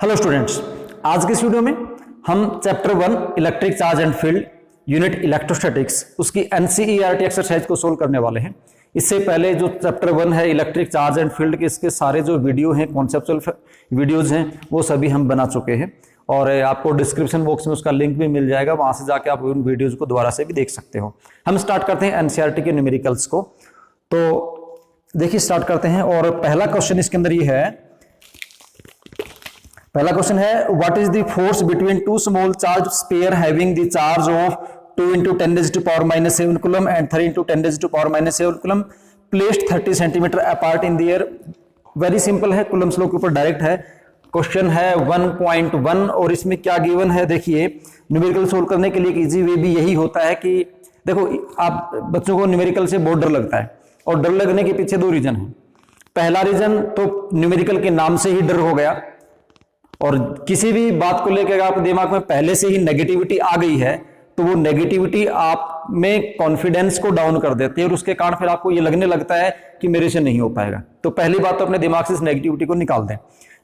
Hello students, आज के इस वीडियो में हम chapter 1 electric charge and field unit electrostatics उसकी एनसीईआरटी एक्सरसाइज को सोल्व करने वाले हैं। इससे पहले जो चैप्टर 1 है इलेक्ट्रिक चार्ज एंड फील्ड के, इसके सारे जो वीडियो हैं, कॉन्सेप्चुअल वीडियोज हैं, वो सभी हम बना चुके हैं और आपको डिस्क्रिप्शन बॉक्स में उसका लिंक भी मिल जाएगा, वहां से जाके आप उन वीडियोज को दोबारा से भी देख सकते हो। हम स्टार्ट करते हैं एनसीईआरटी के न्यूमेरिकल्स को। तो देखिए स्टार्ट करते हैं और पहला क्वेश्चन इसके अंदर ये है, पहला क्वेश्चन है what is the force between two small charge sphere having the charge of 2 × 10⁻⁻7 coulomb and 3 × 10⁻⁻7 coulomb placed 30 centimetre apart in the air. Very simple है, कूलम्स लॉ के ऊपर डायरेक्ट है। क्वेश्चन है 1.1 और इसमें क्या गिवन है, देखिए न्यूमेरिकल सोल्व करने के लिए एक इजी वे भी यही होता है कि देखो आप बच्चों को न्यूमेरिकल से बहुत डर लगता है और डर लगने के पीछे दो रीजन है। पहला रीजन तो न्यूमेरिकल के नाम से ही डर हो गया और किसी भी बात को लेकर आपके दिमाग में पहले से ही नेगेटिविटी आ गई है तो वो नेगेटिविटी आप में कॉन्फिडेंस को डाउन कर देती है और उसके कारण फिर आपको ये लगने लगता है कि मेरे से नहीं हो पाएगा। तो पहली बात तो अपने दिमाग से इस नेगेटिविटी को निकाल दें।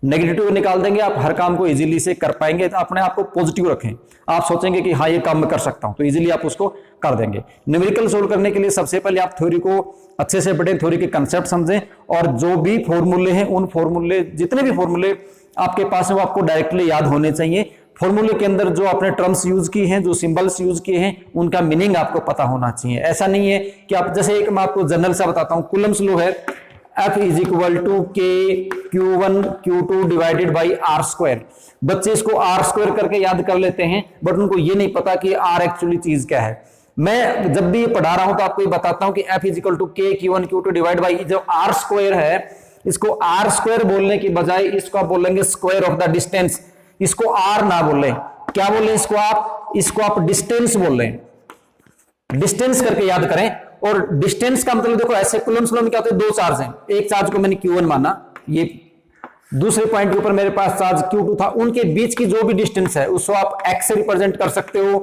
नेगेटिविटी को निकाल देंगे आप हर काम को इजीली से कर पाएंगे। तो अपने आप को पॉजिटिव रखें, आप सोचेंगे कि हाँ ये काम मैं कर सकता हूं, तो इजीली आप उसको कर देंगे। न्यूमेरिकल सोल्व करने के लिए सबसे पहले आप थ्योरी को अच्छे से पढ़ें, थ्योरी के कंसेप्ट समझें और जो भी फॉर्मूले हैं उन फॉर्मूले, जितने भी फॉर्मूले आपके पास है वो आपको डायरेक्टली याद होने चाहिए। फॉर्मूले के अंदर जो आपने टर्म्स यूज की हैं, जो सिंबल्स यूज किए हैं, उनका मीनिंग आपको पता होना चाहिए। ऐसा नहीं है कि आप, जैसे एक मैं आपको जनरल सा बताता हूं, कूलम्स लॉ है F = K Q1 Q2 divided by R²। बच्चे इसको R² करके याद कर लेते हैं बट उनको ये नहीं पता कि R एक्चुअली चीज क्या है। मैं जब भी ये पढ़ा रहा हूं तो आपको ये बताता हूं कि F = K Q1 Q2 divide by जो R² है, इसको R² बोलने की बजाय इसको आप बोलेंगे स्क्वायर ऑफ द डिस्टेंस। इसको R ना बोलें, क्या बोले इसको आप डिस्टेंस बोल रहे हैं। डिस्टेंस करके याद करें। और डिस्टेंस का मतलब देखो ऐसे कूलम्स लॉ में क्या होता है, दो चार्ज हैं, एक चार्ज को मैंने Q1 माना, ये दूसरे पॉइंट के ऊपर मेरे पास चार्ज Q2 था, उनके बीच की जो भी डिस्टेंस है उसको आप X से रिप्रेजेंट कर सकते हो,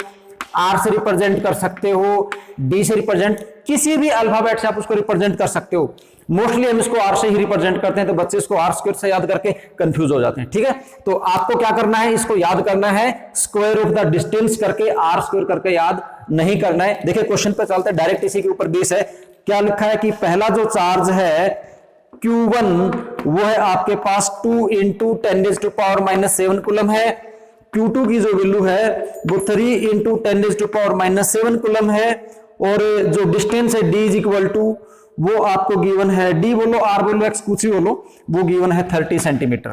R से रिप्रेजेंट कर सकते हो, D से रिप्रेजेंट, किसी भी अल्फाबेट से आप उसको रिप्रेजेंट कर सकते हो। मोस्टली हम इसको R से ही रिप्रेजेंट करते हैं तो बच्चे इसको R² से याद करके कंफ्यूज हो जाते हैं। ठीक है, तो आपको क्या करना है, इसको याद करना है स्क्वायर ऑफ द डिस्टेंस करके, R² करके याद नहीं करना है। देखिए क्वेश्चन पे चलते हैं, डायरेक्ट इसी के ऊपर बेस है। क्या लिखा है कि पहला जो चार्ज है Q1 वो है आपके पास 2 × 10⁻⁻7 कूलम है। Q2 की जो वैल्यू है वो 3 × 10⁻⁻7 कूलम है और जो डिस्टेंस है D = वो आपको गिवन है, D बोलो R बोलो X कुछ ही बोलो, वो गिवन है 30 सेंटीमीटर।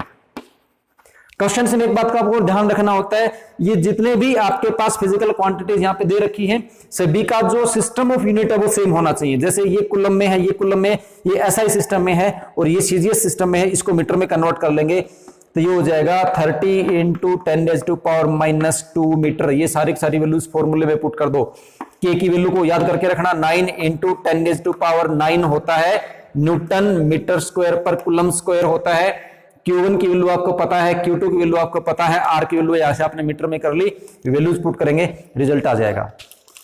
क्वेश्चन से एक बात का आपको ध्यान रखना होता है, ये जितने भी आपके पास फिजिकल क्वांटिटीज यहाँ पे दे रखी हैं सभी का जो सिस्टम ऑफ यूनिट है वो सेम होना चाहिए। जैसे ये कूलम में है, ये कूलम में, ये एसआई सिस्टम में है और ये सीजीएस सिस्टम में है, इसको मीटर में कन्वर्ट कर लेंगे तो ये हो जाएगा 30 × 10⁻² मीटर। ये सारी वैल्यूज फॉर्मूले में पुट कर दो। के की वैल्यू को याद करके रखना, 9 × 10⁻9 होता है न्यूटन मीटर स्क्वायर पर कूलम स्क्वायर होता है। Q1 की वैल्यू आपको पता है, Q2 की वैल्यू आपको पता है, R की वैल्यू यहां से आपने मीटर में कर ली, वैल्यूज पुट करेंगे, रिजल्ट आ जाएगा।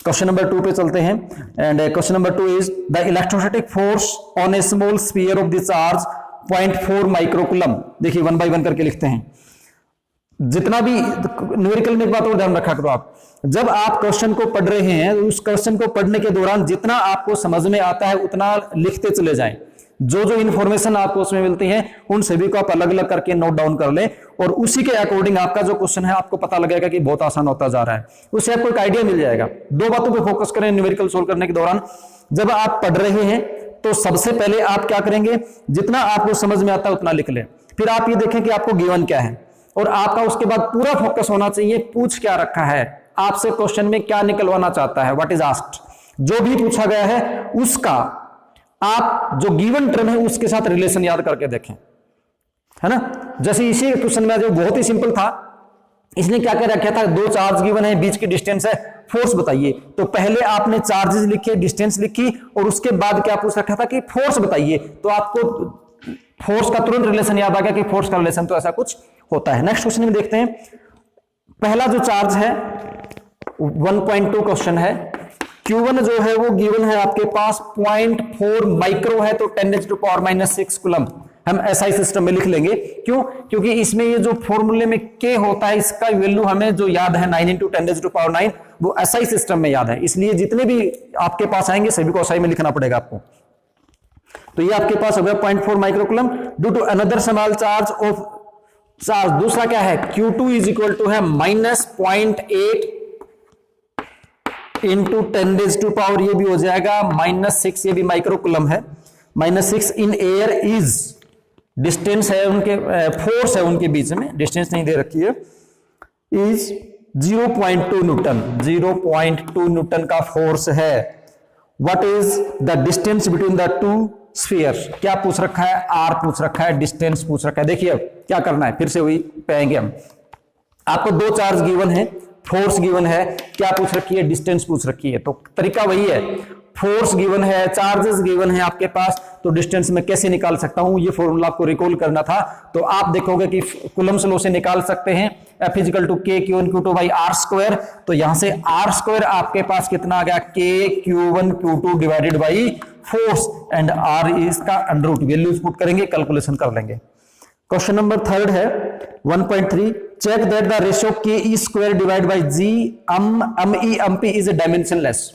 क्वेश्चन नंबर 2 पे चलते हैं and question number 2 is the electrostatic force on A small sphere of the charge 0.4 microcoulomb. देखिए 1 by 1 करके लिखते हैं। जितना भी न्यूमेरिकल में एक बात और ध्यान रखा करो, आप जब आप क्वेश्चन को पढ़ रहे हैं उस क्वेश्चन को पढ़ने के दौरान जितना आपको समझ में आता है उतना लिखते चले जाएं। जो जो इन्फॉर्मेशन आपको उसमें मिलती है उन सभी को आप अलग अलग करके नोट डाउन कर लें और उसी के अकॉर्डिंग आपका जो क्वेश्चन है आपको पता लगेगा कि बहुत आसान होता जा रहा है, उससे आपको एक आइडिया मिल जाएगा। दो बातों पर फोकस करें न्यूमेरिकल सोल्व करने के दौरान। जब आप पढ़ रहे हैं तो सबसे पहले आप क्या करेंगे, जितना आपको समझ में आता है उतना लिख लें। फिर आप ये देखें कि आपको गिवन क्या है और आपका उसके बाद पूरा फोकस होना चाहिए पूछ क्या रखा है, आपसे क्वेश्चन में क्या निकलवाना चाहता है, व्हाट इज आस्क्ड। जो भी पूछा गया है उसका आप जो गिवन टर्म है उसके साथ रिलेशन याद करके देखें, है ना। जैसे इसी क्वेश्चन में जो बहुत ही सिंपल था, इसने क्या क्या रखा था, दो चार्ज गिवन है, बीच की डिस्टेंस है, फोर्स बताइए। तो पहले आपने चार्जेस लिखे, डिस्टेंस लिखी और उसके बाद क्या पूछ रखा था कि फोर्स बताइए। तो आपको फोर्स का तुरंत रिलेशन याद आ गया कि फोर्स का रिलेशन तो ऐसा कुछ होता है। नेक्स्ट क्वेश्चन में देखते हैं। पहला जो चार्ज है 1.2 क्वेश्चन है, Q1 जो है वो गिवन है आपके पास 0.4 माइक्रो है तो 10⁻⁻6 कूलम, हम एसआई सिस्टम में लिख लेंगे। क्यों? क्योंकि इसमें ये जो फॉर्मूले में के होता है इसका वैल्यू हमें जो याद है 9 × 10⁻⁹ वो एसआई सिस्टम में याद है, इसलिए जितने भी आपके पास आएंगे सभी को एसआई में लिखना पड़ेगा आपको। तो ये आपके पास हो गया 0.4 microcoulomb due to another small charge of charge. दूसरा क्या है, Q2 इज इक्वल टू है -0.8 इंटू 10⁻⁴, ये भी हो जाएगा -6, ये भी माइक्रोकूलम है। -6 इन एयर इज, डिस्टेंस है उनके, फोर्स है उनके बीच में, डिस्टेंस नहीं दे रखी है, इज 0.2 न्यूटन, 0.2 न्यूटन का फोर्स है। What is the distance between the two sphere? क्या पूछ रखा है? आर पूछ रखा है, डिस्टेंस पूछ रखा है। देखिए अब क्या करना है, फिर से वही पे आएंगे हम। आपको दो चार्ज गिवन है, फोर्स गिवन है, क्या पूछ रखी है? डिस्टेंस पूछ रखी है। तो तरीका वही है, फोर्स गिवन है, चार्जेस गिवन है आपके पास, तो डिस्टेंस में कैसे निकाल सकता हूं, ये फॉर्मूला आपको रिकॉल करना था। तो आप देखोगे कि कूलम्स लॉ से निकाल सकते हैं F = K/Q1/Q2/R²। तो यहां से R² आपके पास कितना आ गया, K/Q1/Q2 divided by force and R इसका अंडर रूट, वैल्यूज पुट करेंगे, कैलकुलेशन कर लेंगे। क्वेश्चन नंबर 3 है 1.3, check that the ratio Ke² divide by G MP is dimensionless.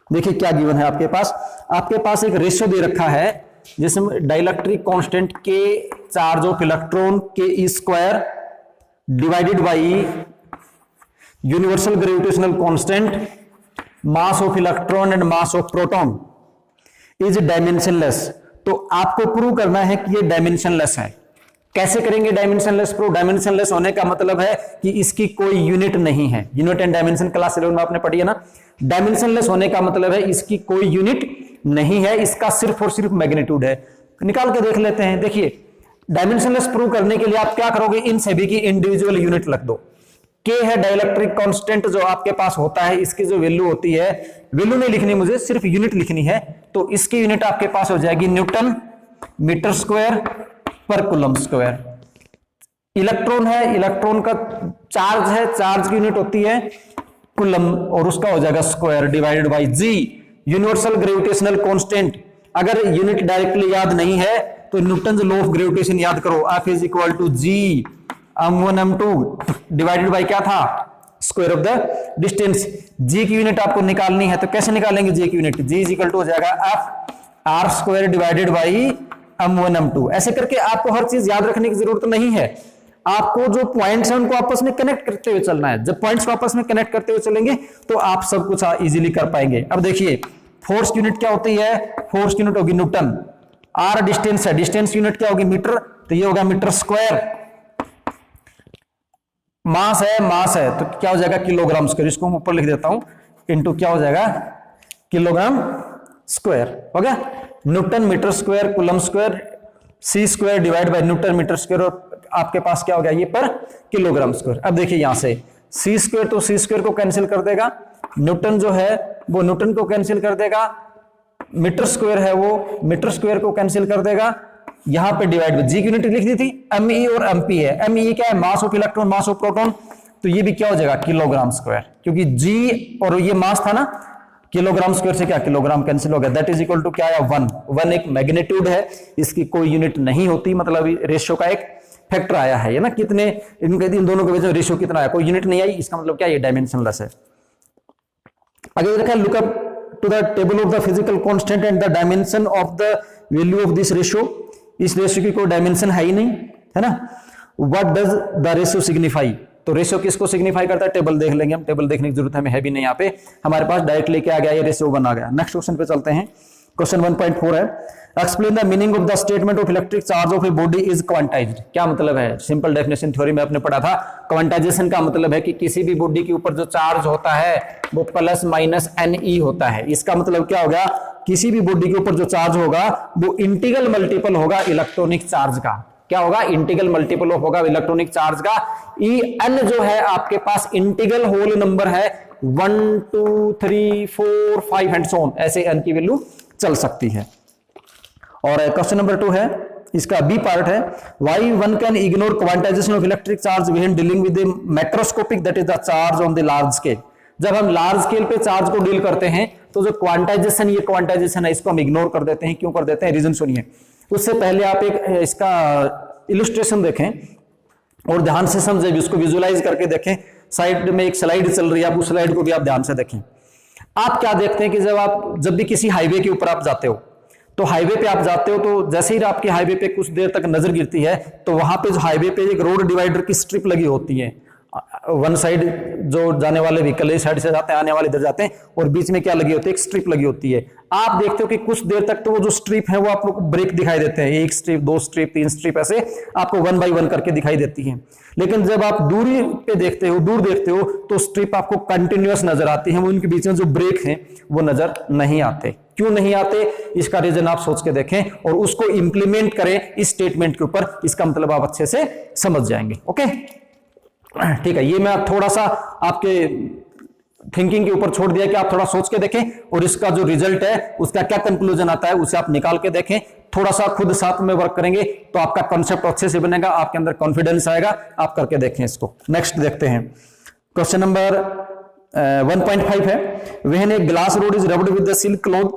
देखिए क्या गिवन है आपके पास एक रेशियो दे रखा है जिसमें डाइलेक्ट्रिक कांस्टेंट के charge of electron Ke² divided by universal gravitational constant mass of electron and mass of proton is dimensionless. तो आपको प्रूव करना है कि ये डायमेंशनलेस है। कैसे करेंगे डायमेंशनलेस प्रूव? डायमेंशनलेस होने का मतलब है कि इसकी कोई यूनिट नहीं है। यूनिट एंड डायमेंशन क्लास 11 में आपने पढ़ी है ना। डायमेंशनलेस होने का मतलब है इसकी कोई यूनिट नहीं है, इसका सिर्फ और सिर्फ मैग्नीट्यूड है। निकाल के देख लेते हैं। देखिए डायमेंशनलेस प्रूव करने के लिए आप क्या करोगे, इन सभी की इंडिविजुअल यूनिट रख दो। के है डाइलेक्ट्रिक कांस्टेंट जो आपके पास होता है, इसकी जो वैल्यू होती है, वैल्यू नहीं लिखनी मुझे, सिर्फ यूनिट लिखनी है। तो इसकी यूनिट आपके पास हो जाएगी न्यूटन मीटर स्क्वायर पर कूलम स्क्वायर। इलेक्ट्रॉन है, इलेक्ट्रॉन का चार्ज है, चार्ज की यूनिट होती है कूलम और उसका हो जाएगा square divided by G universal gravitational constant. अगर यूनिट डायरेक्टली याद नहीं है तो न्यूटन लॉ ऑफ ग्रेविटेशन याद करो, F = G m1 m2 divided by क्या था, स्क्वायर ऑफ द डिस्टेंस। जी की यूनिट आपको निकालनी है, तो कैसे निकालेंगे जी की यूनिट? जी इक्वल टू हो जाएगा F R² divided by m1 m2। ऐसे करके आपको हर चीज याद रखने की जरूरत नहीं है, आपको जो पॉइंट्स हैं उनको आपस में कनेक्ट करते हुए चलना है। जब पॉइंट्स को आपस में कनेक्ट करते हुए चलेंगे तो आप सब कुछ इजीली कर पाएंगे। अब देखिए फोर्स की यूनिट क्या होती है, फोर्स की यूनिट होगी न्यूटन, आर डिस्टेंस है, डिस्टेंस यूनिट क्या होगी मीटर, तो ये होगा मीटर स्क्वायर। मास है तो क्या हो जाएगा किलोग्राम स्क्वायर, इसको मैं ऊपर लिख देता हूं, इनटू क्या हो जाएगा किलोग्राम स्क्वायर। हो गया newton metre square coulomb square C² divide by newton metre square, और आपके पास क्या हो गया ये पर किलोग्राम स्क्वायर। अब देखिए यहां से C² तो C² को कैंसिल कर देगा, न्यूटन जो है वो न्यूटन को कैंसिल कर देगा, मीटर स्क्वायर है वो मीटर स्क्वायर को कैंसिल कर देगा, यहां पे डिवाइड जी की यूनिट लिख दी थी, ME और MP है। ME क्या है, mass of electron mass of proton, तो ये भी क्या हो जाएगा किलोग्राम स्क्वायर, क्योंकि जी और ये मास था ना, किलोग्राम स्क्वायर से क्या किलोग्राम कैंसिल हो गया, दैट इज इक्वल टू क्या है 1 एक मैग्नीट्यूड है, इसकी कोई यूनिट नहीं होती, मतलब रेशियो का एक फैक्टर आया है ना, कितने इन दोनों के बीच में रेशियो कितना आया, कोई यूनिट नहीं आई, इसका मतलब क्या ये डायमेंशनलेस है। आगे देखा look up to the table of the physical constant and the dimension of the value of this ratio. इस रेशियो की कोई डायमेंशन है ही नहीं, है ना। What does the ratio signify, तो रेशियो किसको सिग्निफाई करता है, टेबल देख लेंगे हम, टेबल देखने की जरूरत हमें है भी नहीं, यहाँ पे हमारे पास डायरेक्ट लेके आ गया, ये रेशियो 1 आ गया। नेक्स्ट क्वेश्चन पे चलते हैं, क्वेश्चन 1.4 है, explain the meaning of the statement of electric charge of a body is quantized. क्या मतलब है, सिंपल डेफिनेशन थ्योरी में आपने पढ़ा था, क्वांटाइजेशन का मतलब है कि किसी भी बॉडी के ऊपर जो चार्ज होता है वो प्लस माइनस NE होता है। इसका मतलब क्या होगा, किसी भी बॉडी के ऊपर जो चार्ज होगा वो इंटीग्रल मल्टीपल होगा इलेक्ट्रॉनिक चार्ज का। क्या होगा, इंटीग्रल मल्टीपल ऑफ होगा इलेक्ट्रॉनिक चार्ज का। En जो है आपके पास इंटीग्रल होल नंबर है, 1 2 3 4 5 एंड सो ऑन, ऐसे n की वैल्यू चल सकती है। और क्वेश्चन नंबर 2 है, इसका बी पार्ट है, why one can ignore quantization of electric charge when dealing with the macroscopic that is the charge on the large scale. जब हम लार्ज स्केल पे चार्ज को डील करते हैं तो जो क्वांटाइजेशन, ये क्वांटाइजेशन है, इसको हम इग्नोर कर देते हैं। क्यों कर देते हैं, रीजन सुनिए। उससे पहले आप एक इसका इलस्ट्रेशन देखें और ध्यान से समझे, इसको विजुलाइज करके देखें। साइड में एक स्लाइड चल रही है, आप उस स्लाइड को भी आप ध्यान से देखें। आप क्या देखते हैं कि जब भी किसी हाईवे के ऊपर आप जाते हो, तो हाईवे पे आप जाते हो तो जैसे ही आपके हाईवे पे कुछ देर तक नजर गिरती है, तो वहां पे जो हाईवे पे एक रोड डिवाइडर की स्ट्रिप लगी होती है। वन साइड जो जाने वाले व्हीकल इस साइड से जाते हैं, आने वाले इधर जाते हैं, और बीच में क्या लगी होती है, एक स्ट्रिप लगी होती है। आप देखते हो कि कुछ देर तक तो वो जो स्ट्रिप है वो आप लोग को ब्रेक दिखाई देते हैं, एक स्ट्रिप, दो स्ट्रिप, तीन स्ट्रिप, ऐसे आपको 1 बाय 1 करके दिखाई देती है। लेकिन जब आप दूरी पे देखते हो, दूर देखते हो, तो स्ट्रिप आपको कंटिन्यूअस नजर आती है, वो उनके बीच में जो ब्रेक है वो नजर नहीं आते। क्यों नहीं आते, इसका रीजन आप सोच के देखें और उसको इंप्लीमेंट करें इस स्टेटमेंट के ऊपर। इसका मतलब आप अच्छे से समझ जाएंगे। ओके, ठीक है। ये मैं थोड़ा सा आपके थिंकिंग के ऊपर छोड़ दिया कि आप थोड़ा सोच के देखें और इसका जो रिजल्ट है उसका क्या कंक्लूजन आता है उसे आप निकाल के देखें। थोड़ा सा खुद साथ में वर्क करेंगे तो आपका कॉन्सेप्ट अच्छे से बनेगा, आपके अंदर कॉन्फिडेंस आएगा। आप करके देखें इसको। नेक्स्ट देखते हैं, क्वेश्चन नंबर 1.5 है। When a glass rod is rubbed with the silk cloth,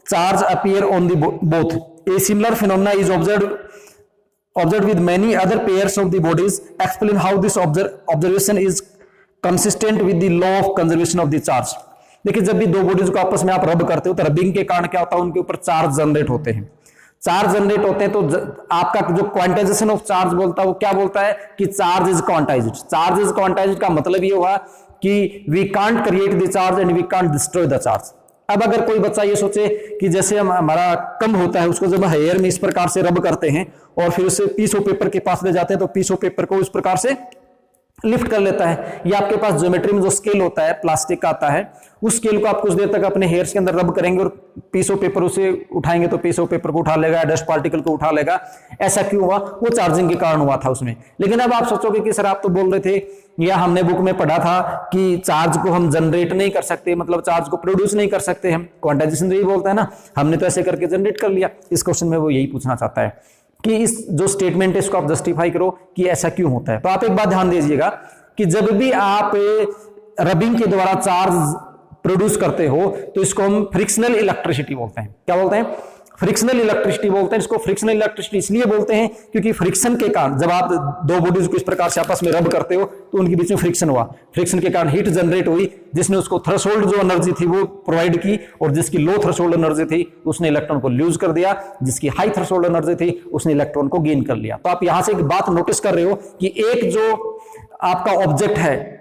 charge appear on the both. A similar phenomena is observed with many other pairs of the bodies. Explain how this observation is consistent with the law of conservation of the charge. देखिए, जब भी दो bodies को आपस में आप रब करते हो तो रबिंग के कारण क्या होता है, उनके ऊपर चार्ज जनरेट होते हैं। चार्ज जनरेट होते हैं तो आपका जो क्वांटाइजेशन ऑफ चार्ज बोलता है वो क्या बोलता है कि charge is quantized. Charge is quantized का मतलब ये हुआ कि we can't create the charge and we can't destroy the charge. अब अगर कोई बच्चा ये सोचे कि जैसे हमारा कम होता है, उसको जब हेयर में इस प्रकार से रब करते हैं और फिर उसे पीस ऑफ पेपर के पास ले जाते हैं तो पीस ऑफ पेपर को इस प्रकार से लिफ्ट कर लेता है। या आपके पास ज्योमेट्री में जो स्केल होता है, प्लास्टिक का आता है, उस स्केल को आप कुछ देर तक अपने हेयर्स के अंदर रब करेंगे और पीस ऑफ पेपर उसे उठाएंगे तो पीस ऑफ पेपर को उठा लेगा, डस्ट पार्टिकल को उठा लेगा। ऐसा क्यों हुआ, वो चार्जिंग के कारण हुआ था उसमें। लेकिन अब आप सोचोगे कि सर आप तो बोल रहे थे या हमने बुक में पढ़ा था कि चार्ज को हम जनरेट नहीं कर सकते, मतलब चार्ज को प्रोड्यूस नहीं कर सकते हम। क्वांटाइजेशन तो यही बोलता है ना, हमने तो ऐसे करके जनरेट कर लिया। इस क्वेश्चन में वो यही पूछना चाहता है कि इस जो स्टेटमेंट है इसको आप जस्टिफाई करो कि ऐसा क्यों होता है। तो आप एक बात ध्यान दीजिएगा कि जब भी आप रबिंग के द्वारा चार्ज प्रोड्यूस करते हो तो इसको हम फ्रिक्शनल इलेक्ट्रिसिटी बोलते हैं। क्या बोलते हैं, फ्रिक्शनल इलेक्ट्रिसिटी बोलते हैं। इसको फ्रिक्शनल इलेक्ट्रिसिटी इसलिए बोलते हैं क्योंकि फ्रिक्शन के कारण जब आप दो बॉडीज को इस प्रकार से आपस में रब करते हो तो उनके बीच में फ्रिक्शन हुआ, फ्रिक्शन के कारण हीट जनरेट हुई, जिसने उसको थ्रेशोल्ड जो एनर्जी थी वो प्रोवाइड की, और जिसकी लो थ्रेशोल्ड एनर्जी थी उसने इलेक्ट्रॉन को लूज कर दिया, जिसकी हाई थ्रेशोल्ड एनर्जी थी उसने इलेक्ट्रॉन को गेन कर लिया। तो आप यहां से एक बात नोटिस कर रहे हो कि एक जो आपका ऑब्जेक्ट है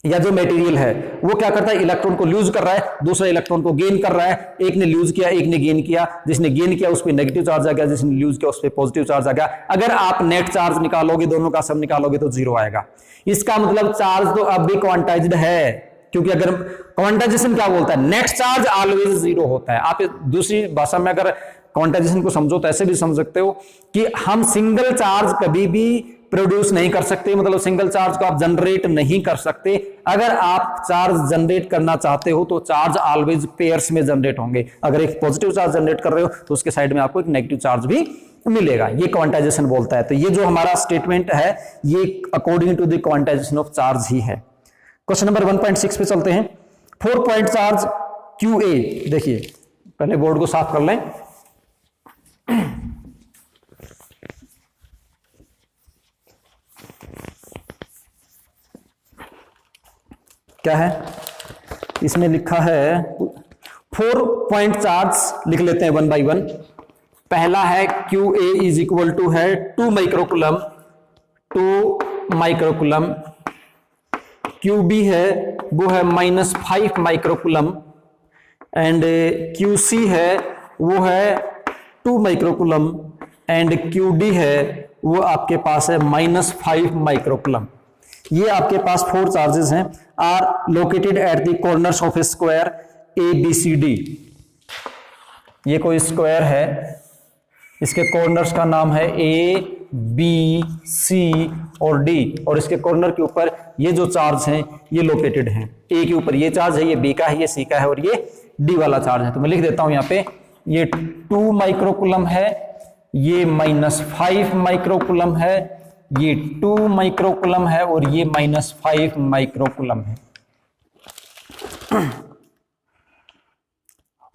या जो मटेरियल है वो क्या करता है, इलेक्ट्रॉन को लूज कर रहा है, दूसरा इलेक्ट्रॉन को गेन कर रहा है। एक ने लूज किया, एक ने गेन किया। जिसने गेन किया उस पर नेगेटिव चार्ज आ गया, जिसने लूज किया उस पर पॉजिटिव चार्ज आ गया। अगर आप नेट चार्ज निकालोगे, दोनों का सम निकालोगे तो जीरो आएगा। इसका मतलब चार्ज तो अब भी क्वांटाइज्ड है, क्योंकि अगर क्वांटाइजेशन क्या बोलता है, नेट चार्ज ऑलवेज जीरो होता है। आप दूसरी भाषा में अगर क्वांटाइजेशन को समझो तो ऐसे भी समझ सकते हो कि हम सिंगल चार्ज कभी भी प्रोड्यूस नहीं कर सकते, मतलब सिंगल चार्ज को आप जनरेट नहीं कर सकते। अगर आप चार्ज जनरेट करना चाहते हो तो चार्ज ऑलवेज पेयर्स में जनरेट होंगे। अगर एक पॉजिटिव चार्ज जनरेट कर रहे हो तो उसके साइड में आपको एक नेगेटिव चार्ज भी मिलेगा। ये क्वांटाइजेशन बोलता है। तो ये जो हमारा स्टेटमेंट है ये according to the quantisation of charge ही है। क्वेश्चन नंबर 1.6 पे चलते हैं। 4 पॉइंट चार्ज QA, देखिए पहले बोर्ड को साफ कर लें। क्या है इसमें लिखा है, 4 पॉइंट चार्ज लिख लेते हैं 1 बाय 1। पहला है QA इज इक्वल टू है 2 माइक्रोकुलम, 2 माइक्रोकुलम। QB है वो है -5 माइक्रोकुलम, एंड QC है वो है 2 माइक्रोकुलम, एंड QD है वो आपके पास है -5 माइक्रोकुलम। ये आपके पास 4 चार्जेस हैं, are located at the corners of a square ABCD। ये कोई स्क्वायर है, इसके कॉर्नर्स का नाम है A, B, C और D, और इसके कॉर्नर के ऊपर ये जो चार्ज हैं ये लोकेटेड हैं। A के ऊपर ये चार्ज है, ये B का है, ये C का है और ये D वाला चार्ज है। तो मैं लिख देता हूं यहाँ पे, ये 2 माइक्रोकुलम है, ये -5 माइक्रोकुलम है, ये 2 माइक्रोकुलम है और ये -5 माइक्रोकुलम है।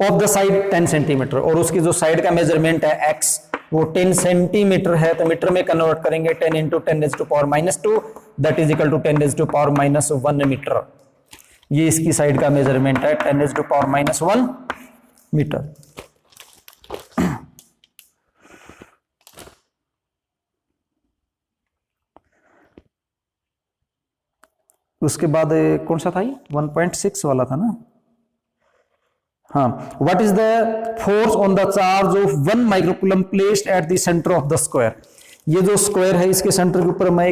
ऑफ द साइड 10 सेंटीमीटर, और उसकी जो साइड का मेजरमेंट है x वो 10 सेंटीमीटर है, तो मीटर में कन्वर्ट करेंगे 10 into 10⁻², that is equal to 10⁻1 metre. ये इसकी साइड का मेजरमेंट है 10⁻1 मीटर। उसके बाद कौन सा था ये 1.6 वाला था ना, हाँ, what is the force on the charge of 1 microcoulomb placed at the centre of the square. ये जो स्क्वायर है इसके सेंटर के ऊपर मैं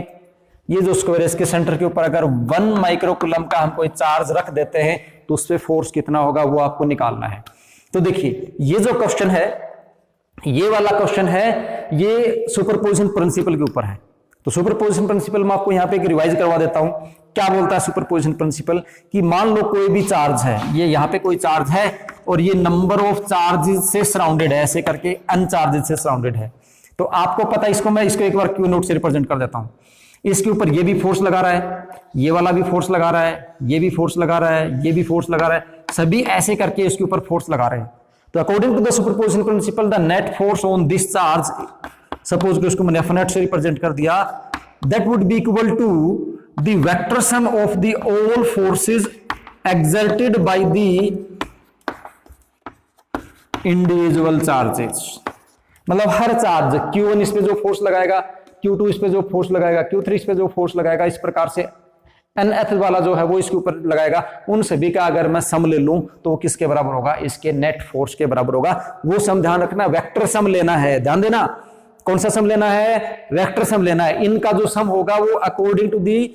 ये जो स्क्वायर है इसके सेंटर के ऊपर अगर 1 माइक्रोकूलम का हम कोई चार्ज रख देते हैं तो उस पे फोर्स कितना होगा वो आपको निकालना है। तो देखिए ये जो क्वेश्चन है, ये वाला क्वेश्चन है, ये सुपरपोजिशन प्रिंसिपल के ऊपर है। तो सुपरपोजिशन प्रिंसिपल मैं आपको यहां पे एक रिवाइज करवा देता हूं। क्या बोलता है सुपरपोजिशन प्रिंसिपल कि मान लो कोई भी चार्ज है, ये यहां पे कोई चार्ज है और ये नंबर ऑफ चार्जेस से सराउंडेड है, ऐसे करके अनचार्जेस से सराउंडेड है। तो आपको पता है, इसको एक बार क्यू नोट से रिप्रेजेंट कर देता हूं। इसके ऊपर ये भी फोर्स लगा रहा है, ये वाला भी फोर्स लगा रहा है, ये भी फोर्स लगा रहा है, ये भी फोर्स लगा रहा है, सभी ऐसे करके इसके ऊपर फोर्स लगा रहे हैं। तो according to the superposition principle the net force on this charge, suppose कि उसको मैंने एफ नेट से रिप्रेजेंट कर दिया, that would be equal to the vector sum of the all forces exerted by the individual charges. मतलब हर charge Q1 इस पे जो फोर्स लगाएगा, Q2 इस पे जो फोर्स लगाएगा, Q3 इस पे जो फोर्स लगाएगा, इस प्रकार से nth वाला जो है वो इसके ऊपर लगाएगा, उन सभी का अगर मैं सम ले लूं तो वो किसके बराबर होगा, इसके नेट फोर्स के बराबर होगा। वो सम ध्यान रखना, वेक्टर सम लेना है, ध्यान देना कौन सा सम लेना है, वेक्टर सम लेना है। इनका जो सम होगा वो according to the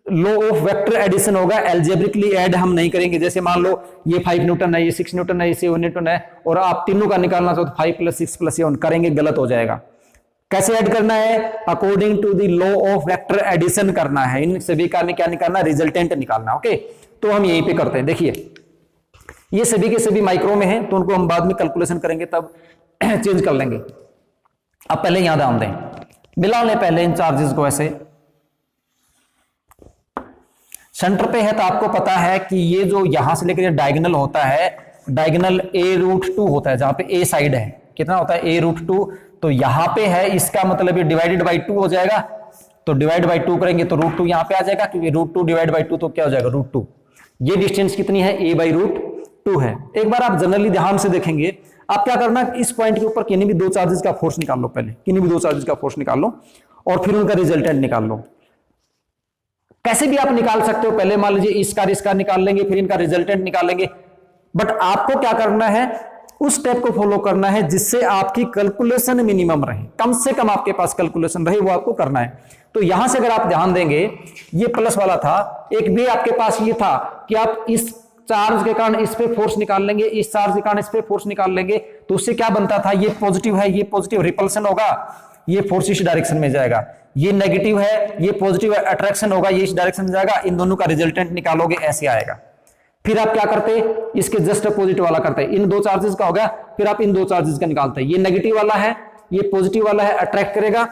law of vector addition होगा, एल्जेब्रिकली ऐड हम नहीं करेंगे। जैसे मान लो ये 5 न्यूटन है, ये 6 न्यूटन है, ये 7 न्यूटन है और आप तीनों का निकालना चाहो तो 5 + 6 + 7 करेंगे, गलत हो जाएगा। कैसे ऐड करना है, according to the law of vector addition करना है। इन सभी का क्या निकालना, रिजल्टेंट निकालना। ओके, तो हम यहीं पे करते हैं। देखिए ये सभी के सभी माइक्रो में हैं, तो उनको हम बाद में कैलकुलेशन करेंगे तब चेंज कर लेंगे। अब पहले यहां ध्यान दें, मिला लें पहले इन चार्जेस को। ऐसे सेंटर पे है तो आपको पता है कि ये जो यहां से लेकर डायगोनल होता है, डायगोनल a√2 होता है, जहां पे a साइड है कितना होता है a√2, तो यहां पे है, इसका मतलब ये डिवाइडेड बाई 2 हो जाएगा। तो डिवाइड बाई 2 करेंगे तो √2 यहां पे आ जाएगा, क्योंकि √2 डिवाइड बाई 2 तो क्या हो जाएगा √2। ये डिस्टेंस कितनी है, a/√2 है। एक बार आप जनरली ध्यान से देखेंगे, आप क्या करना, इस पॉइंट के ऊपर किन्हीं भी दो चार्जेस का फोर्स निकाल लो, पहले किन्हीं भी दो चार्जेस का फोर्स निकाल लो और फिर उनका रिजल्टेंट निकाल लो। कैसे भी आप निकाल सकते हो, पहले मान लीजिए इसका निकाल लेंगे, फिर इनका रिजल्टेंट निकालेंगे। बट आपको क्या करना है, उस स्टेप को फॉलो करना है जिससे आपकी कैलकुलेशन मिनिमम रहे, कम से कम आपके पास कैलकुलेशन रहे, वो आपको करना है। तो यहां से अगर आप ध्यान देंगे, ये प्लस वाला था, एक भी आपके पास ये था कि आप इस चार्ज के कारण इस पे फोर्स निकाल लेंगे, इस चार्ज के कारण इस पे फोर्स निकाल लेंगे, तो उससे क्या बनता था, ये पॉजिटिव है, ये पॉजिटिव रिपल्सन होगा, ये फोर्स इस डायरेक्शन में जाएगा। ये नेगेटिव है, ये पॉजिटिव है, अट्रैक्शन होगा, ये इस डायरेक्शन में जाएगा। इन दोनों का रिजल्टेंट निकालोगे, ऐसे आएगा। फिर आप क्या करते, इसके जस्ट अपोजिट वाला करते, इन दो चार्जेस का हो गया, फिर आप इन दो चार्जेस का निकालते। ये नेगेटिव वाला है, ये पॉजिटिव वाला है, अट्रैक्ट करेगा,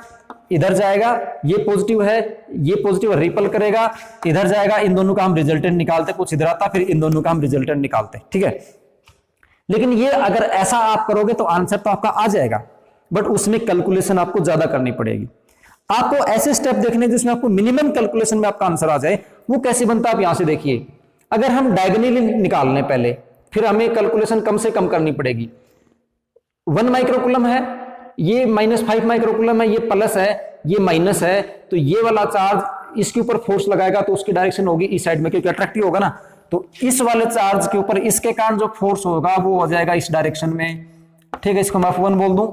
इधर जाएगा, ये पॉजिटिव है, ये पॉजिटिव रिपल करेगा, इधर जाएगा। इन दोनों का हम रिजल्टेंट निकालते, कुछ इधर आता, फिर इन दोनों का हम रिजल्टेंट निकालते, ठीक है। लेकिन ये अगर ऐसा आप करोगे तो आंसर तो आपका आ जाएगा, बट उसमें कैलकुलेशन आपको ज्यादा करनी पड़ेगी। आपको ऐसे स्टेप देखने जिसमें आपको मिनिमम कैलकुलेशन में आपका आंसर आ जाए। वो कैसे बनता है, आप यहां से देखिए। अगर हम डायगोनली निकाल लें पहले, फिर हमें कैलकुलेशन कम से कम करनी पड़ेगी। 1 माइक्रोकूलम है, ये -5 माइक्रोकूलम है, ये प्लस है, ये माइनस है, तो ये वाला चार्ज इसके ऊपर फोर्स लगाएगा तो उसकी डायरेक्शन होगी इस साइड में, क्योंकि अट्रैक्टिव होगा ना। तो इस वाले चार्ज के ऊपर इसके कारण जो फोर्स होगा वो हो जाएगा इस डायरेक्शन में, ठीक है। इसको मैं F1 बोल दूं।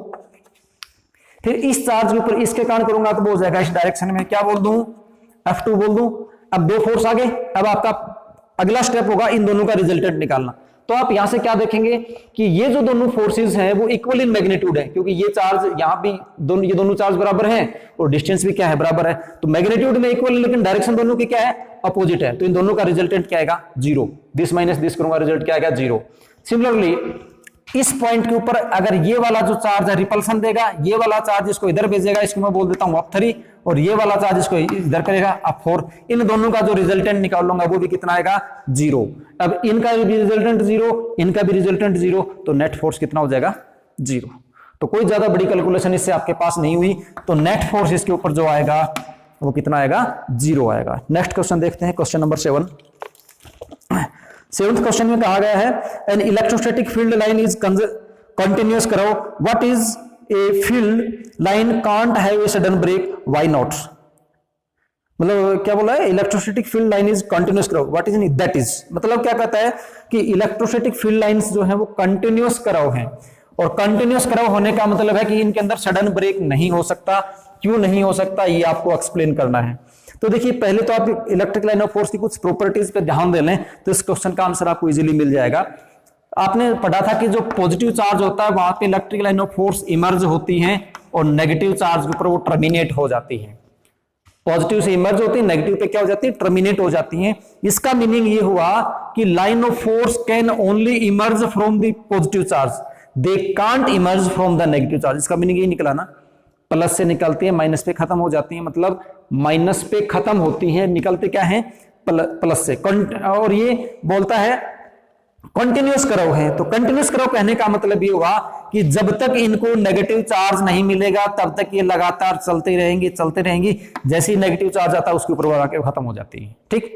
फिर इस चार्ज के ऊपर इसके कारण करूंगा तो वो हो जाएगा इस डायरेक्शन में, क्या बोल दूं, F2 बोल दूं। अब दो फोर्स आ गए, अब आपका अगला स्टेप होगा इन दोनों का रिजल्टेंट निकालना। तो आप यहां से क्या देखेंगे कि ये जो दोनों फोर्सेस हैं वो इक्वल इन मैग्नीट्यूड है, क्योंकि ये चार्ज यहां भी ये दोनों चार्ज बराबर हैं और डिस्टेंस भी क्या है, बराबर है। तो मैग्नीट्यूड में इक्वल है, लेकिन डायरेक्शन दोनों की क्या है, अपोजिट है। तो इन दोनों का रिजल्टेंट क्या आएगा, 0। दिस माइनस दिस करूंगा, रिजल्ट क्या आएगा, 0। सिमिलरली इस पॉइंट के ऊपर अगर ये वाला जो चार्ज है रिपल्सन देगा, ये वाला चार्ज इसको इधर भेजेगा, इसको मैं बोल देता हूं अब 3, और ये वाला चार्ज इसको इधर करेगा अब 4। इन दोनों का जो रिजल्टेंट निकाल लूंगा वो भी कितना आएगा 0। अब इनका भी रिजल्टेंट 0, इनका भी रिजल्टेंट 0, तो नेट फोर्स कितना हो जाएगा 0। तो कोई ज्यादा बड़ी कैलकुलेशन इससे आपके पास नहीं हुई, तो नेट फोर्स इसके ऊपर जो आएगा वो कितना आएगा 0 आएगा। नेक्स्ट क्वेश्चन देखते हैं, क्वेश्चन नंबर 7। 7th क्वेश्चन में कहा गया है an electrostatic field line is continuous करो, what is a field line can't have a sudden break, why not. मतलब क्या बोला है, electrostatic field line is continuous करो, व्हाट इज दैट इज, मतलब क्या कहता है कि इलेक्ट्रोस्टैटिक फील्ड लाइंस जो है वो कंटिन्यूअस कराव है, और कंटिन्यूअस कराव होने का मतलब है कि इनके अंदर सडन ब्रेक नहीं हो सकता। क्यों नहीं हो सकता ये आपको एक्सप्लेन करना है। तो देखिए पहले तो आप इलेक्ट्रिक लाइन ऑफ फोर्स की कुछ प्रॉपर्टीज पे ध्यान दे लें तो इस क्वेश्चन का आंसर आपको इजीली मिल जाएगा। आपने पढ़ा था कि जो पॉजिटिव चार्ज होता है वहां पे electric line of force emerge होती है और नेगेटिव चार्ज के ऊपर वो टर्मिनेट हो जाती है। पॉजिटिव से इमर्ज होती है, नेगेटिव पे क्या हो जाती है, टर्मिनेट हो जाती है। इसका मीनिंग ये हुआ कि line of force can only emerge from the positive charge, they can't emerge from the negative charge. इसका मीनिंग ये निकला ना, प्लस से निकलती है माइनस पे खत्म हो जाती है, मतलब माइनस पे खत्म होती है, निकलते क्या है प्लस से। और ये बोलता है कंटिन्यूअस करव है, तो कंटिन्यूअस करव कहने का मतलब ये हुआ कि जब तक इनको नेगेटिव चार्ज नहीं मिलेगा तब तक ये लगातार चलते रहेंगी, जैसे ही नेगेटिव चार्ज आता है उसके ऊपर आके खत्म हो जाती है। ठीक,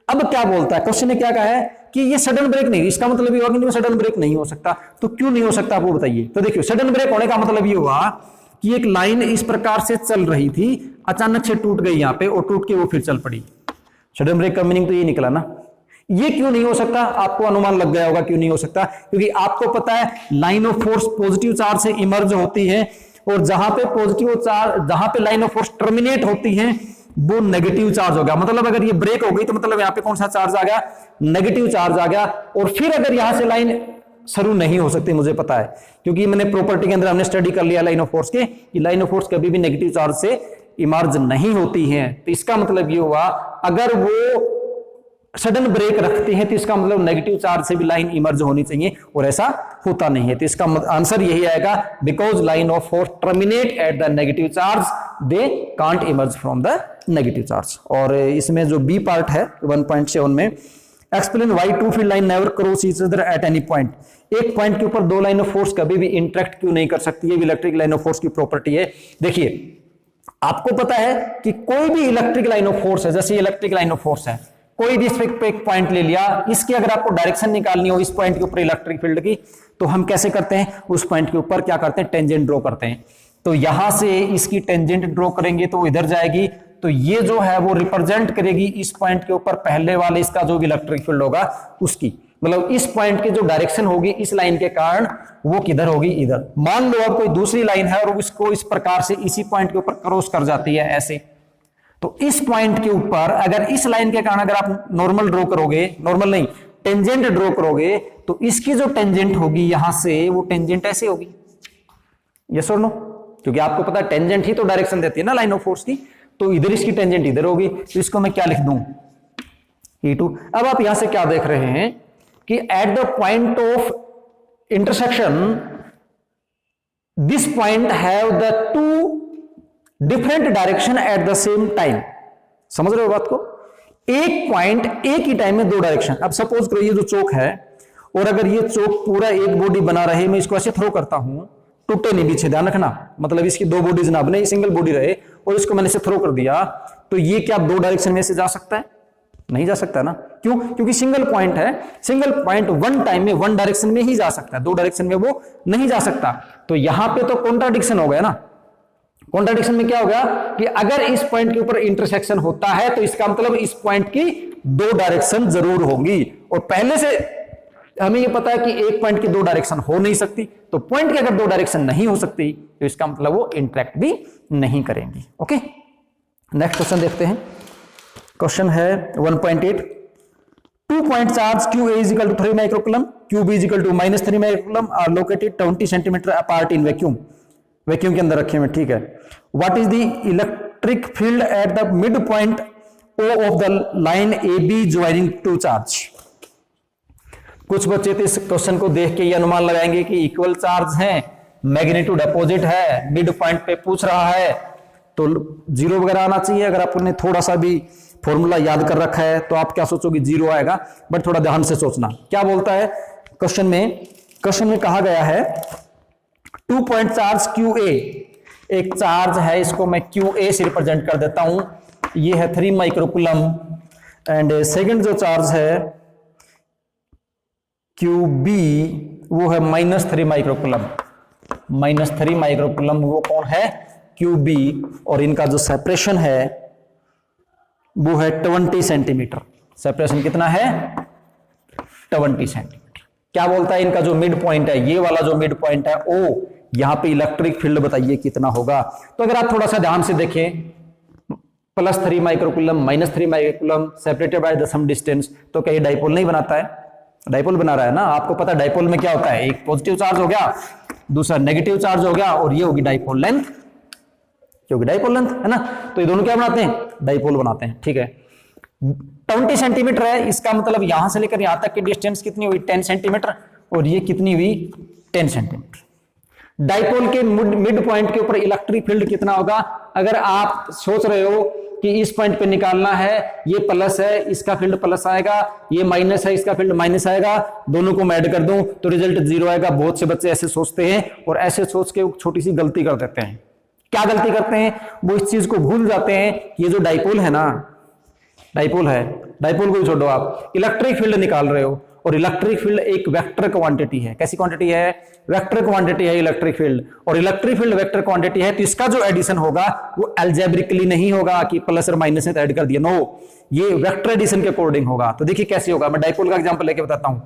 अब क्या बोलता है क्वेश्चन ने, क्या कहा है कि ये सडन ब्रेक नहीं, इसका मतलब ये हुआ कि सडन ब्रेक नहीं हो सकता। तो क्यों नहीं हो सकता आपको बताइए। तो देखिए सडन ब्रेक होने का मतलब ये हुआ कि एक लाइन इस प्रकार से चल रही थी, अचानक से टूट गई यहां पे और टूट के वो फिर चल पड़ी। सडन ब्रेक का मीनिंग तो ये निकला ना। ये क्यों नहीं हो सकता, आपको अनुमान लग गया होगा क्यों नहीं हो सकता, क्योंकि आपको पता है line of force positive charge से इमर्ज होती है, और जहां पे पॉजिटिव चार्ज, जहां पे लाइन ऑफ फोर्स टर्मिनेट होती है वो नेगेटिव चार्ज होगा। मतलब अगर ये ब्रेक हो गई तो मतलब यहां पे कौन सा चार्ज आ गया, नेगेटिव चार्ज आ गया। और फिर अगर यहां से लाइन शुरू नहीं हो सकती, मुझे पता है क्योंकि मैंने प्रॉपर्टी के अंदर हमने स्टडी कर लिया लाइन ऑफ फोर्स के, कि लाइन ऑफ फोर्स कभी भी नेगेटिव चार्ज से इमर्ज नहीं होती है। तो इसका मतलब ये हुआ अगर वो सडन ब्रेक रखते हैं तो इसका मतलब नेगेटिव चार्ज से भी लाइन इमर्ज होनी चाहिए, और ऐसा होता नहीं है। तो इसका आंसर यही आएगा, because line of force terminate at the negative charge, they can't emerge from the negative charge. और इसमें जो बी पार्ट है 1.7 में, explain why two field line never cross each other at any point. एक point के ऊपर दो line of force कभी भी इंटरेक्ट क्यों नहीं कर सकती है, इलेक्ट्रिक लाइन ऑफ फोर्स की प्रॉपर्टी है। देखिए आपको पता है कि कोई भी इलेक्ट्रिक लाइन ऑफ फोर्स है, जैसे इलेक्ट्रिक लाइन ऑफ फोर्स है, कोई भी इस पे एक पॉइंट ले लिया, इसकी अगर आपको डायरेक्शन निकालनी हो इस पॉइंट के ऊपर इलेक्ट्रिक फील्ड की, तो हम कैसे करते हैं, उस पॉइंट के ऊपर क्या करते हैं, टेंजेंट ड्रॉ करते हैं। तो यहां से इसकी टेंजेंट ड्रॉ करेंगे तो इधर जाएगी, तो ये जो है वो रिप्रेजेंट करेगी इस पॉइंट के ऊपर पहले वाले इसका जो भी इलेक्ट्रिक फील्ड होगा उसकी, मतलब इस पॉइंट की जो डायरेक्शन होगी इस लाइन के कारण वो किधर होगी, इधर। मान लो अब कोई दूसरी लाइन है और उसको इस प्रकार से इसी पॉइंट के ऊपर क्रॉस कर जाती है ऐसे, तो इस पॉइंट के ऊपर अगर इस लाइन के कारण अगर आप नॉर्मल ड्रॉ करोगे, नॉर्मल नहीं टेंजेंट ड्रॉ करोगे, तो इसकी जो टेंजेंट होगी यहां से वो टेंजेंट ऐसे होगी। यस और नो, क्योंकि आपको पता है टेंजेंट ही तो डायरेक्शन देती है ना लाइन ऑफ फोर्स की, तो इधर इसकी टेंजेंट इधर होगी, तो इसको मैं क्या लिख दूं, E2। अब आप यहां से क्या देख रहे हैं कि at the point of intersection this point have the two different direction at the same time. समझ रहे हो बात को, एक पॉइंट एक ही टाइम में दो डायरेक्शन। अब सपोज करो ये जो चौक है और अगर ये चौक पूरा एक बॉडी बना रहे, मैं इसको ऐसे थ्रो करता हूं, टूटे नहीं पीछे, ध्यान रखना, मतलब इसकी दो बॉडीज ना बने, सिंगल बॉडी रहे, और इसको मैंने इसे थ्रो कर दिया, तो ये क्या दो डायरेक्शन में से जा सकता है, नहीं जा सकता ना। क्यों, क्योंकि सिंगल पॉइंट है, सिंगल पॉइंट वन टाइम में वन डायरेक्शन में ही जा सकता है, दो डायरेक्शन में वो नहीं जा सकता। तो यहां पे तो कॉन्ट्राडिक्शन हो गया ना। कॉन्ट्राडिक्शन में क्या हो गया कि अगर इस पॉइंट के ऊपर इंटरसेक्शन होता है तो इसका मतलब इस पॉइंट की दो डायरेक्शन जरूर होगी, और पहले से हमें ये पता है कि एक पॉइंट की दो डायरेक्शन हो नहीं सकती, तो पॉइंट की अगर दो डायरेक्शन नहीं हो सकती तो इसका मतलब वो इंटरेक्ट भी नहीं करेंगी। ओके, नेक्स्ट क्वेश्चन देखते हैं। क्वेश्चन है 1.8, 2 point charge Q A is equal to 3 microcoulomb, Q B is equal to -3 microcoulomb are located 20 centimetre apart in vacuum. Vacuum के अंदर रखे हुए, ठीक है। What is the electric field at the mid point O of the line AB joining two charge. कुछ बच्चे तो इस क्वेश्चन को देख के ये अनुमान लगाएंगे कि इक्वल चार्ज है, मैग्नीट्यूड अपोजिट है, मिड पॉइंट पे पूछ रहा है तो जीरो वगैरह आना चाहिए। अगर आपने थोड़ा सा भी फॉर्मूला याद कर रखा है तो आप क्या सोचोगे, जीरो आएगा। बट थोड़ा ध्यान से सोचना क्या बोलता है क्वेश्चन में कहा गया है 2 पॉइंट चार्ज QA, एक चार्ज है, इसको मैं QA से रिप्रेजेंट कर देता हूं, ये है 3 माइक्रोकूलम एंड सेकंड जो चार्ज है QB वो है -3 माइक्रोकूलम, -3 माइक्रोकूलम वो कौन है, QB, और इनका जो सेपरेशन है वो है 20 सेंटीमीटर। सेपरेशन कितना है, 20 सेंटीमीटर। क्या बोलता है इनका जो मिड पॉइंट है, ये वाला जो मिड पॉइंट है O, यहां पे इलेक्ट्रिक फील्ड बताइए कितना होगा। तो अगर आप थोड़ा सा ध्यान से देखें, +3 microcoulomb -3 microcoulomb separated by the some distance, तो क्या ये डाइपोल नहीं बनाता है, डाइपोल बना रहा है ना। आपको पता है डाइपोल में क्या होता है, एक पॉजिटिव चार्ज हो गया, दूसरा नेगेटिव चार्ज हो गया, और ये होगी डाइपोल लेंथ, क्योंकि डाइपोल लेंथ है ना। तो ये दोनों क्या बनाते हैं, डाइपोल बनाते हैं, ठीक है। 20 सेंटीमीटर है, इसका मतलब यहां से लेकर यहां तक की डिस्टेंस कितनी हुई, 10 सेंटीमीटर, और ये कितनी हुई, 10 सेंटीमीटर। डाइपोल के मिड पॉइंट के ऊपर इलेक्ट्रिक फील्ड कितना होगा। अगर आप सोच रहे हो कि इस पॉइंट पे निकालना है, ये प्लस है, इसका फील्ड प्लस आएगा, ये माइनस है, इसका फील्ड माइनस आएगा, दोनों को मैं ऐड कर दूं तो रिजल्ट 0 आएगा। बहुत से बच्चे ऐसे सोचते हैं और ऐसे सोच के छोटी सी गलती कर देते हैं। क्या गलती करते हैं, वो इस चीज को भूल जाते हैं, ये जो डाइपोल है ना, डाइपोल है, डाइपोल को भी छोड़ो, आप इलेक्ट्रिक फील्ड निकाल रहे हो, और इलेक्ट्रिक फील्ड एक वेक्टर क्वांटिटी है। कैसी क्वांटिटी है, वेक्टर क्वांटिटी है इलेक्ट्रिक फील्ड, और इलेक्ट्रिक फील्ड वेक्टर क्वांटिटी है, तो इसका जो एडिशन होगा वो अलजेब्रिकली नहीं होगा कि प्लस और माइनस में ऐड कर दिया, नो, ये वेक्टर एडिशन के अकॉर्डिंग होगा। तो देखिए कैसे होगा, मैं डाइपोल का एग्जांपल लेके बताता हूं।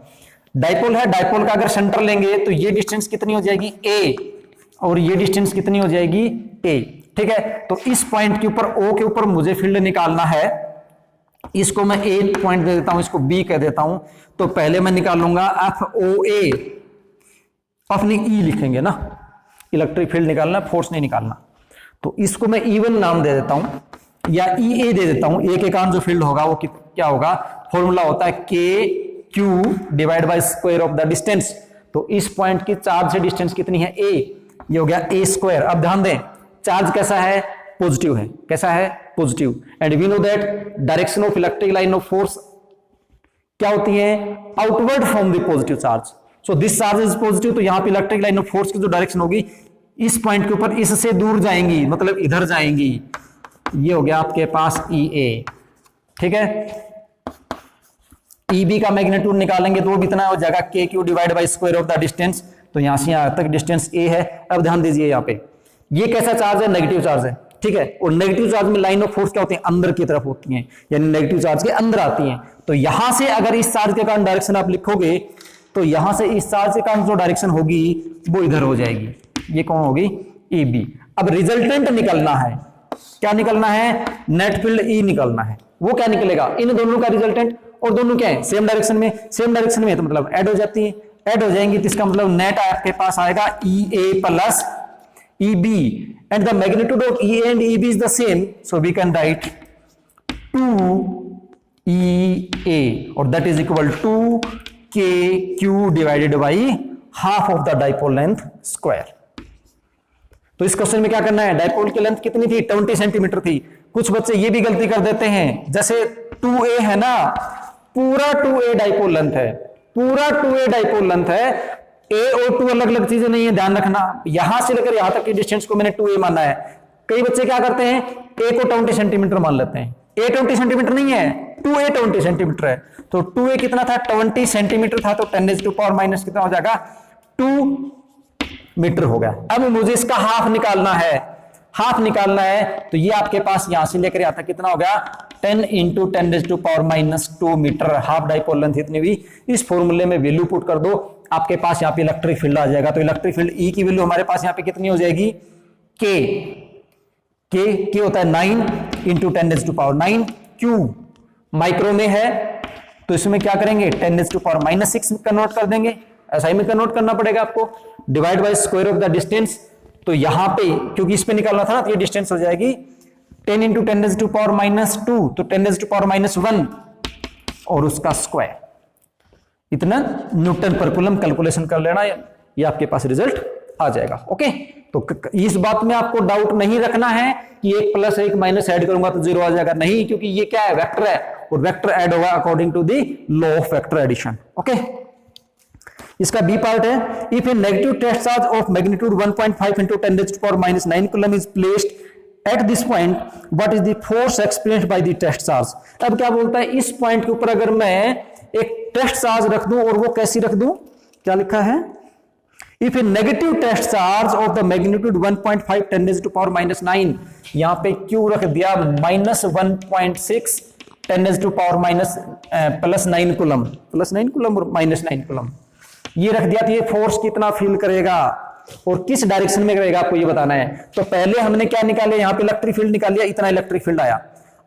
डाइपोल है, डाइपोल का अगर सेंटर लेंगे तो ये डिस्टेंस कितनी हो जाएगी, A, और ये डिस्टेंस कितनी हो जाएगी, A, ठीक है। तो इस पॉइंट के ऊपर O के ऊपर मुझे फील्ड निकालना है, इसको मैं A पॉइंट दे देता हूं, इसको B कह देता हूं। तो पहले मैं निकालूंगा FOA, अपनी E लिखेंगे ना, इलेक्ट्रिक फील्ड निकालना, फोर्स नहीं निकालना। तो इसको मैं E1 नाम दे देता हूं या EA दे देता हूं। A के कारण जो फील्ड होगा वो क्या होगा, फॉर्मूला होता है KQ divide by square of the distance. तो इस पॉइंट की चार्ज से डिस्टेंस कितनी है, A, ये हो गया A²। अब ध्यान दें, चार्ज कैसा है, पॉजिटिव है, कैसा है, positive, and we know that direction of electric line of force क्या होती है, outward from the positive charge. So this charge is positive, तो यहां पे इलेक्ट्रिक लाइन ऑफ फोर्स की जो डायरेक्शन होगी इस पॉइंट के ऊपर इससे दूर जाएंगी, मतलब इधर जाएंगी। ये हो गया आपके पास EA, ठीक है। EB का मैग्नीट्यूड निकालेंगे तो वो कितना हो जाएगा, KQ divide by square of the distance. तो यहां से यहां तक डिस्टेंस A है। अब ध्यान दीजिए, यहाँ पे ये कैसा चार्ज है, नेगेटिव चार्ज है, ठीक है। और नेगेटिव चार्ज में लाइन ऑफ फोर्स क्या होती है, अंदर की तरफ होती हैं, यानी नेगेटिव चार्ज के अंदर आती हैं। तो यहां से अगर इस चार्ज के कारण डायरेक्शन आप लिखोगे तो यहां से इस चार्ज के कारण जो डायरेक्शन होगी वो इधर हो जाएगी, ये कौन होगी, EB। अब रिजल्टेंट निकलना है, क्या निकलना है, नेट फील्ड E निकलना है। वो क्या निकलेगा, इन दोनों का रिजल्टेंट, और दोनों क्या है, सेम डायरेक्शन में, सेम डायरेक्शन में तो मतलब ऐड हो जाती है, ऐड हो जाएंगी। तो इसका मतलब नेट आपके पास आएगा EA plus EB, and the magnitude of EA and EB is the same, so we can write 2EA, or that is equal to KQ divided by half of the dipole length square। तो इस question में क्या करना है, dipole की length कितनी थी, 20 centimetre थी। कुछ बच्चे ये भी गलती कर देते हैं, जैसे 2A है ना, पूरा 2A डाइपोल लेंथ है, पूरा 2A डाइपोल लेंथ है। A और 2 अलग अलग चीजें नहीं है, ध्यान रखना। यहां से लेकर यहां तक की डिस्टेंस को मैंने 2A माना है। कई बच्चे क्या करते हैं, A को 20 सेंटीमीटर मान लेते हैं। A 20 सेंटीमीटर नहीं है, 2A 20 सेंटीमीटर है। तो 2A कितना था, 20 सेंटीमीटर था, तो 10⁻⁻ कितना हो जाएगा, 2 मीटर हो गया। अब मुझे इसका हाफ निकालना है, हाफ निकालना है, तो ये आपके पास यहां से लेकर यहां तक कितना हो गया, 10 × 10⁻² मीटर। हाफ डाइपोल लेंथ इतनी हुई। इस फॉर्मूले में वैल्यू पुट कर दो, आपके पास यहाँ पे इलेक्ट्रिक फील्ड आ जाएगा। तो इलेक्ट्रिक फील्ड E की वैल्यू हमारे पास यहाँ पे कितनी हो जाएगी, K होता है 9 × 10⁻⁹। Q माइक्रो में है, तो इसमें क्या करेंगे, 10⁻⁻6 कन्वर्ट कर देंगे, ऐसा ही में कन्वर्ट करना पड़ेगा आपको, divide by square of the distance. तो यहां पे क्योंकि इस पे निकालना था ना, तो ये डिस्टेंस हो जाएगी 10 × 10⁻², तो 10⁻⁻1 और उसका स्क्वायर। इतना न्यूटन पर कूलम कैलकुलेशन कर लेना, ये आपके पास रिजल्ट आ जाएगा। ओके, तो इस बात में आपको डाउट नहीं रखना है कि 1 प्लस 1 माइनस ऐड करूंगा तो 0 आ जाएगा, नहीं, क्योंकि ये क्या है, वेक्टर है और वेक्टर ऐड होगा according to the law of vector addition. Okay, इसका बी पार्ट है, if a negative test charge of magnitude 1.5 into 10⁻⁹ coulomb is placed at this point, what is the force experienced by the test charge. अब क्या बोलता है, इस point के ऊपर अगर मैं एक टेस्ट चार्ज रख दूं, और वो कैसी रख दूं, क्या लिखा है, if a negative test charge of the magnitude 1.5 10⁻⁹, यहां पे क्यू रख दिया -1.6 10⁻⁻+9 कूलम, +9 कूलम और -9 कूलम, ये रख दिया। तो ये फोर्स कितना फील करेगा और किस डायरेक्शन में करेगा, आपको ये बताना है। तो पहले हमने क्या निकाले, यहां पे इलेक्ट्रिक फील्ड निकाल लिया, इतना इलेक्ट्रिक फील्ड आया।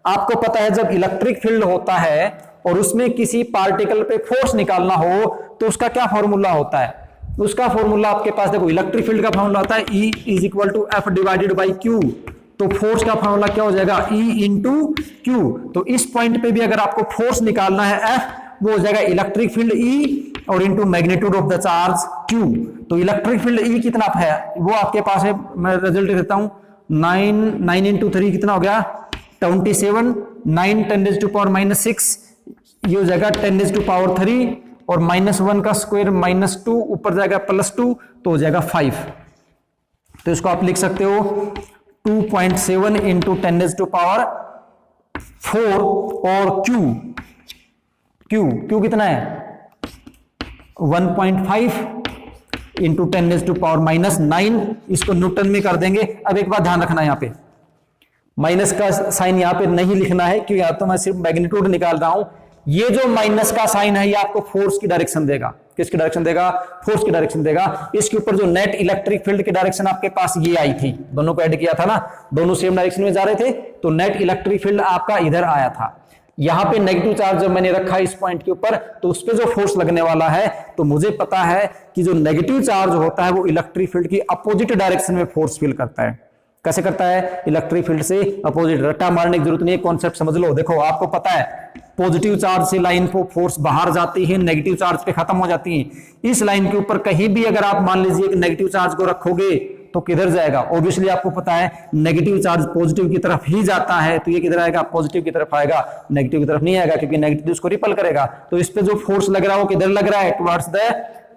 आपको पता है जब इलेक्ट्रिक फील्ड होता है और उसमें किसी पार्टिकल पे फोर्स निकालना हो तो उसका क्या फॉर्मूला होता है, उसका फॉर्मूला आपके पास देखो, इलेक्ट्रिक फील्ड का फॉर्मूला होता है E = F divided by Q। तो फोर्स का फॉर्मूला क्या हो जाएगा, E × Q। तो इस पॉइंट पे भी अगर आपको फोर्स निकालना है F, वो हो जाएगा इलेक्ट्रिक फील्ड E और into magnitude of the charge Q। तो इलेक्ट्रिक फील्ड E कितना है, वो आपके पास है, मैं रिजल्ट देता हूं, 9 × 3 कितना हो गया, 27, 9 10⁻⁻6, ये हो जाएगा 10⁻³ और -1 का स्क्वायर -2, ऊपर जाएगा +2, तो हो जाएगा 5। तो इसको आप लिख सकते हो 2.7 × 10⁻⁴ और Q कितना है 1.5 × 10⁻⁹, इसको न्यूटन में कर देंगे। अब एक बात ध्यान रखना, यहां पे माइनस का साइन यहां पे नहीं लिखना है, क्योंकि यहां तो मैं सिर्फ मैग्नीट्यूड निकाल रहा हूं। ये जो माइनस का साइन है ये आपको फोर्स की डायरेक्शन देगा, किसकी डायरेक्शन देगा, फोर्स की डायरेक्शन देगा। इसके ऊपर जो नेट इलेक्ट्रिक फील्ड की डायरेक्शन आपके पास ये आई थी, दोनों को ऐड किया था ना, दोनों सेम डायरेक्शन में जा रहे थे, तो नेट इलेक्ट्रिक फील्ड आपका इधर आया था। यहां पे नेगेटिव चार्ज जब मैंने रखा इस पॉइंट के ऊपर, तो उस पे जो फोर्स लगने वाला है, तो मुझे पता है कि जो नेगेटिव चार्ज होता है वो इलेक्ट्रिक फील्ड की अपोजिट डायरेक्शन में फोर्स फील करता है। कैसे करता है, इलेक्ट्रिक फील्ड से अपोजिट। रट्टा मारने की जरूरत नहीं है, कॉन्सेप्ट समझ लो। देखो आपको पता है पॉजिटिव चार्ज से लाइन को फोर्स बाहर जाती है, नेगेटिव चार्ज पे खत्म हो जाती है। इस लाइन के ऊपर कहीं भी अगर आप मान लीजिए कि नेगेटिव चार्ज को रखोगे तो किधर जाएगा, ऑब्वियसली आपको पता है नेगेटिव चार्ज पॉजिटिव की तरफ ही जाता है, तो ये किधर आएगा, पॉजिटिव की तरफ आएगा, नेगेटिव की तरफ नहीं आएगा, क्योंकि नेगेटिव उसको रिपल करेगा। तो इस पे जो फोर्स लग रहा है वो किधर लग रहा है, टुवर्ड्स द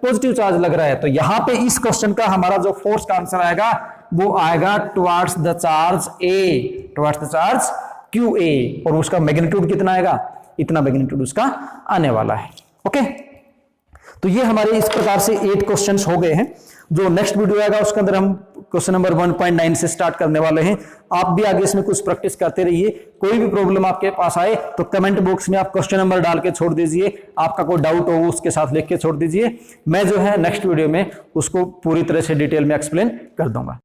पॉजिटिव चार्ज लग रहा है। तो यहां पे इस क्वेश्चन का हमारा जो फोर्स का आंसर आएगा वो आएगा towards the charge A, towards the charge QA, और उसका मैग्नीट्यूड कितना आएगा, इतना मैग्नीट्यूड उसका आने वाला है। ओके, तो ये हमारे इस प्रकार से 8 क्वेश्चंस हो गए हैं। जो नेक्स्ट वीडियो आएगा उसके अंदर हम क्वेश्चन नंबर 1.9 से स्टार्ट करने वाले हैं। आप भी आगे इसमें कुछ प्रैक्टिस करते रहिए। कोई भी प्रॉब्लम आपके पास आए तो कमेंट बॉक्स में आप क्वेश्चन नंबर डाल के छोड़ दीजिए, आपका कोई डाउट हो उसके साथ लिख के छोड़ दीजिए। मैं जो है नेक्स्ट वीडियो में उसको पूरी तरह से डिटेल में एक्सप्लेन कर दूंगा।